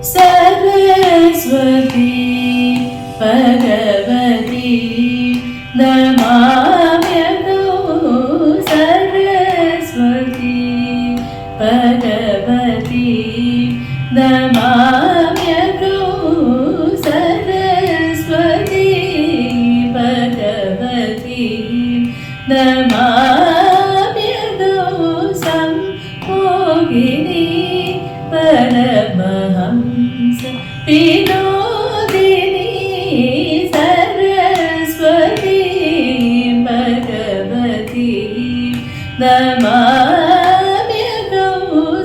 सरस्वती भगवती नमाम्यहं सरस्वती भगवती नमाम्यहं सरस्वती भगवती नमाम्यहं सम्मोहिनी परमहंस विनोदिनी सरस्वती भगवती नमाम्यहं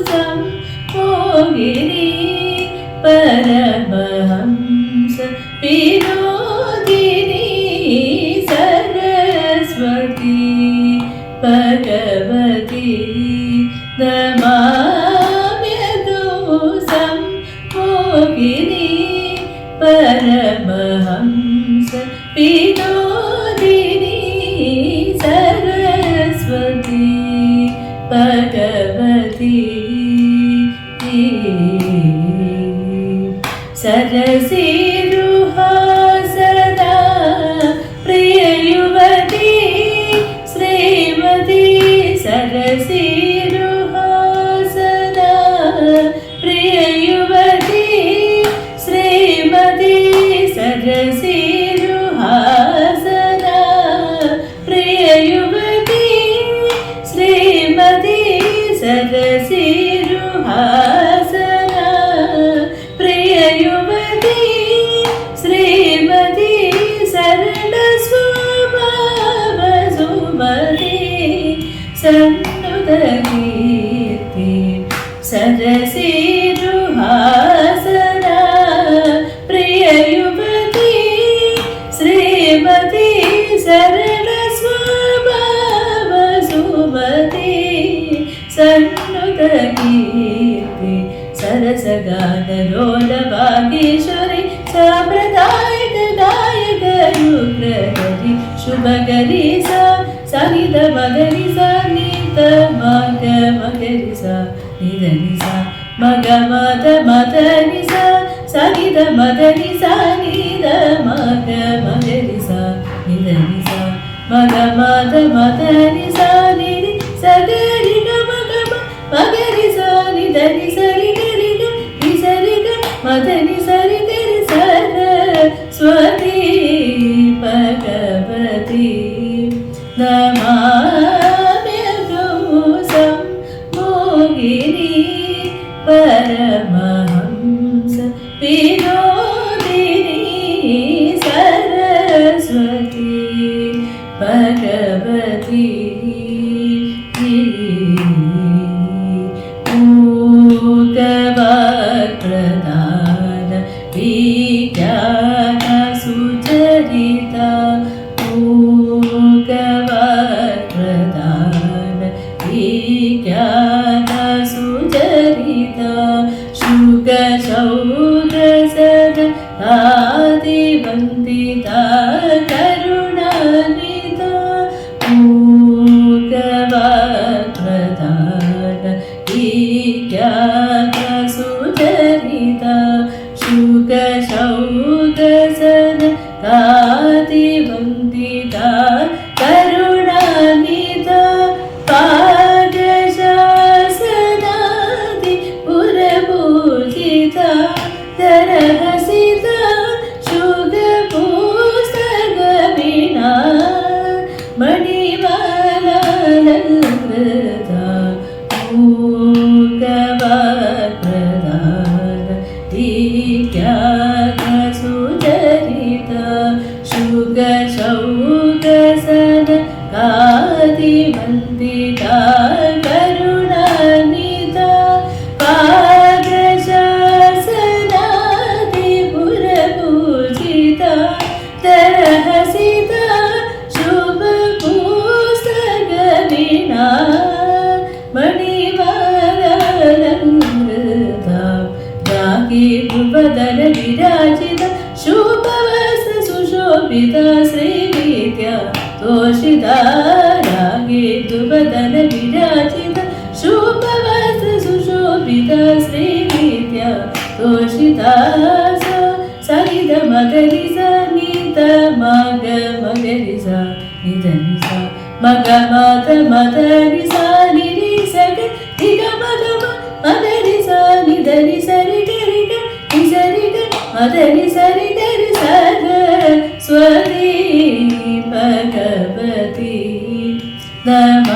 सम्मोहिनी परमहंस विनोदिनी सरस्वती भगवती नमाम्यहं सम्मोहिनी परमहंस विनोदिनी सरस्वती भगवती सरसीरुहासना प्रिययुवती श्रीमती सरसीरुहासना प्रिययुवती श्रीमती सरसीरुहासना प्रिययुवती श्रीमती सरसीरुहासना प्रिययुवती श्रीमती सरलस्वभावसुमती सन्नुतकीर्ति सरसीरुहासना प्रिययुवती श्रीमती सरलस्वभावसुमती सन्नुतकीर्ति सरसगानलोलभागीश्वरी साम्प्रदायिक गायकरुद्रहरि शुभकरी सा सनिध मगरि सा नीत मग मगरि सा निधनि सा मग मद मदनि सा सनिध मदनि सा निध मग मगरि सा निधनि सा मग मद मदनि सा निधि सगरि ग मग मगरि सा निधनि सरि गरि ग निसरि ग मदनि सरि गरि सरस्वती भगवती नमाम्यहं सम्मोहिनी परमहंस विनोदिनी सरस्वती भगवती मूकवाक्प्रदान विज्ञान सुचरिता मूकवाक्प्रदान विज्ञान सुचरिता शुकशौर्यसद आदिवन्दिता करुणानिता मूकवाक्प्रदान विज्ञान सुचरिता शुकशौर्यसद आदिवन्दिता करुणानिता पादशासनादि पुरपूजिता तरहसिता शुकपुस्तकवीणा मणिमालालङ्कृता मूकवाक्प्रदान विज्ञान सुचरिता शुकशौर्यसद आदिवन्दिता करुणानिता पादशासनादि पुरपूजिता तरहसिता शुभपुस्तकवीणा मणिमालालङ्कृता रागी ध्रुवदल विराजिता शुभवस्त्र सुशोभिता श्रीविद्या तोषिता रागी ध्रुवदल विराजिता शुभवस्त्र सुशोभिता श्रीविद्या तोषिता ಸರಿದ ಮಗರಿಸ ನೀತ ಮಗ ಮಗರಿಸ ನಿಧನಿಸ ಮಗ ಮದ ಮದನಿಸ ನಿರಿಸಗ ನಿಗ ಮಗ ಮದನಿಸ ನಿಧನಿ ಸರಿ ಗರಿಗ ನಿಸರಿಗ ಮದನಿ ಸರಿ ಗರಿ ಸಗ ಸ್ವದೇವಿ ಭಗವತಿ ನಮ